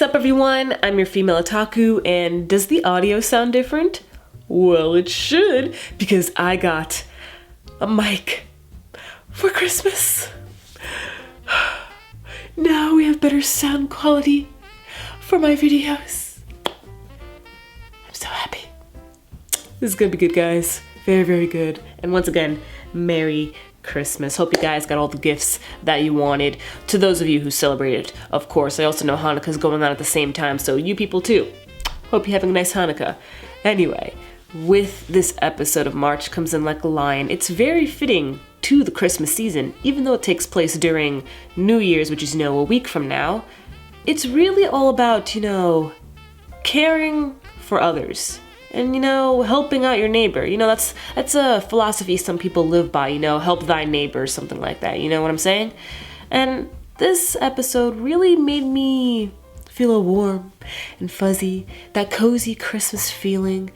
Sup everyone, I'm your female otaku, and does the audio sound different? Well, it should, because I got a mic for Christmas. Now we have better sound quality for my videos. I'm so happy. This is gonna be good, guys. Very, very good. And once again, Merry Christmas. Hope you guys got all the gifts that you wanted. To those of you who celebrated, of course. I also know Hanukkah's going on at the same time, so you people too. Hope you're having a nice Hanukkah. Anyway, with this episode of March Comes in Like a Lion, it's very fitting to the Christmas season, even though it takes place during New Year's, which is, a week from now. It's really all about, caring for others. And, helping out your neighbor. That's a philosophy some people live by, help thy neighbor, something like that. You know what I'm saying? And this episode really made me feel all warm and fuzzy, that cozy Christmas feeling,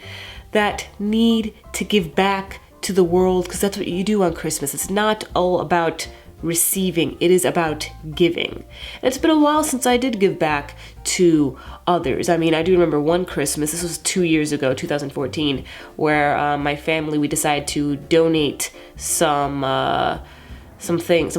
that need to give back to the world, because that's what you do on Christmas. It's not all about receiving, it is about giving. And it's been a while since I did give back to others. I do remember one Christmas, this was 2 years ago, 2014, where my family, we decided to donate some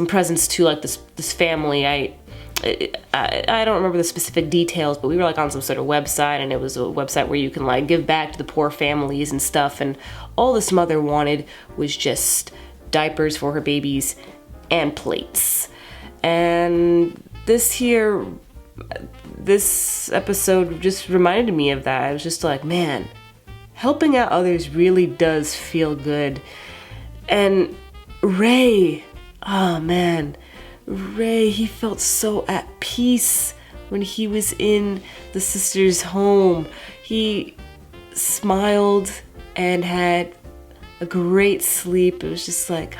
presents to this family. I don't remember the specific details, but we were on some sort of website, and it was a website where you can give back to the poor families and stuff, and all this mother wanted was just diapers for her babies and plates. And this episode just reminded me of that. I was just man, helping out others really does feel good. And Ray, Ray, he felt so at peace when he was in the sister's home. He smiled and had a great sleep. It was just Ray,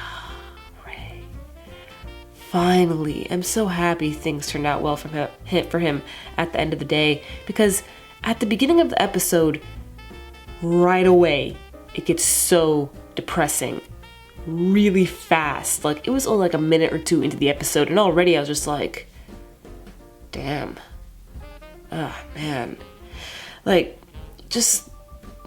finally. I'm so happy things turned out well for him at the end of the day, because at the beginning of the episode, right away, it gets so depressing really fast. It was only a minute or two into the episode, and already I was just damn. Oh, man. Just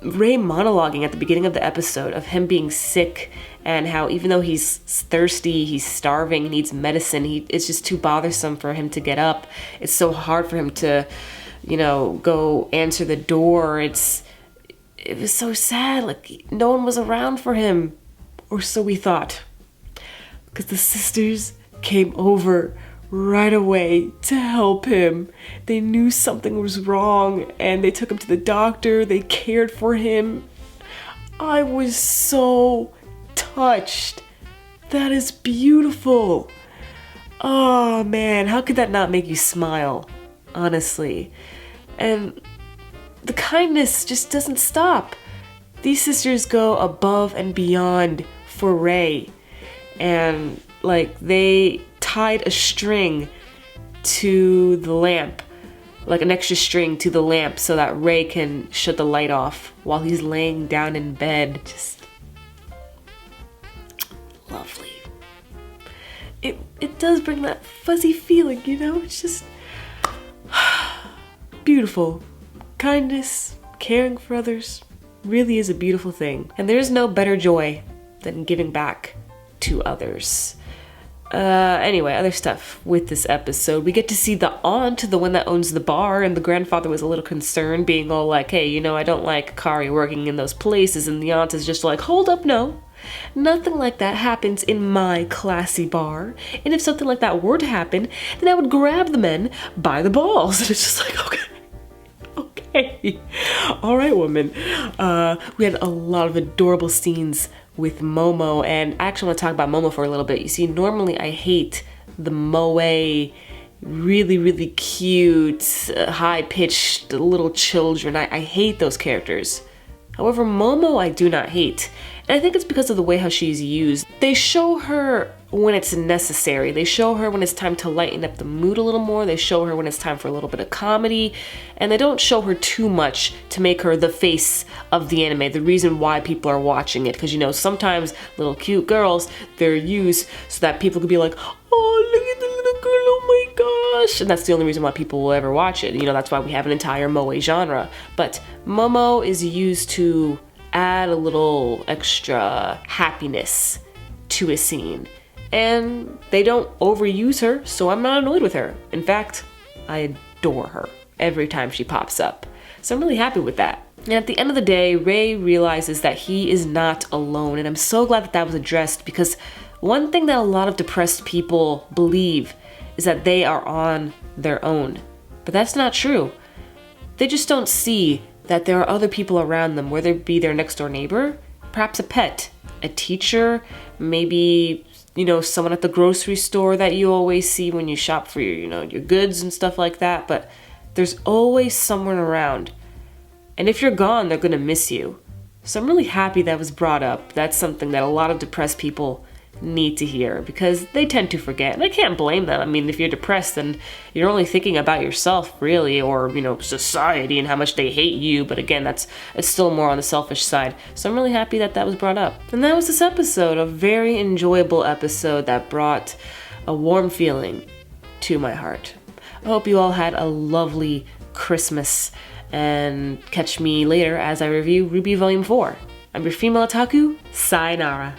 Ray monologuing at the beginning of the episode of him being sick, and how even though he's thirsty, he's starving, he needs medicine, it's just too bothersome for him to get up. It's so hard for him to, go answer the door. It was so sad. No one was around for him. Or so we thought. Because the sisters came over right away to help him. They knew something was wrong, and they took him to the doctor. They cared for him. I was so touched. That is beautiful. Oh man, how could that not make you smile? Honestly. And the kindness just doesn't stop. These sisters go above and beyond for Ray. And they tied a string to the lamp, an extra string to the lamp, so that Ray can shut the light off while he's laying down in bed. Just lovely. It does bring that fuzzy feeling, it's just beautiful. Kindness, caring for others really is a beautiful thing. And there's no better joy than giving back to others. Anyway, other stuff with this episode. We get to see the aunt, the one that owns the bar, and the grandfather was a little concerned, being all hey, I don't like Kari working in those places, and the aunt is just hold up, no. Nothing like that happens in my classy bar, and if something like that were to happen, then I would grab the men by the balls. And it's just okay. All right, woman. We had a lot of adorable scenes with Momo, and I actually want to talk about Momo for a little bit. You see, normally I hate the moe, really, really cute, high-pitched little children. I hate those characters. However, Momo I do not hate. And I think it's because of the way how she's used. They show her when it's necessary. They show her when it's time to lighten up the mood a little more. They show her when it's time for a little bit of comedy. And they don't show her too much to make her the face of the anime, the reason why people are watching it. Because, sometimes little cute girls, they're used so that people could be oh, look at the little girl, oh my gosh, trash, and that's the only reason why people will ever watch it. You know, that's why we have an entire moe genre. But momo is used to add a little extra happiness to a scene. And they don't overuse her, so I'm not annoyed with her. In fact, I adore her every time she pops up. So I'm really happy with that. And at the end of the day, Rei realizes that he is not alone, and I'm so glad that that was addressed, because one thing that a lot of depressed people believe is that they are on their own. But that's not true. They just don't see that there are other people around them, whether it be their next door neighbor, perhaps a pet, a teacher, maybe, you know, someone at the grocery store that you always see when you shop for your, you know, your goods and stuff like that. But there's always someone around. And if you're gone, they're gonna miss you. So I'm really happy that was brought up. That's something that a lot of depressed people need to hear, because they tend to forget, and I can't blame them. I mean, if you're depressed, then you're only thinking about yourself, really, or, you know, society and how much they hate you. But again, it's still more on the selfish side. So I'm really happy that that was brought up. And that was this episode, a very enjoyable episode that brought a warm feeling to my heart. I hope you all had a lovely Christmas, and catch me later as I review RWBY Volume 4. I'm your female otaku, sayonara.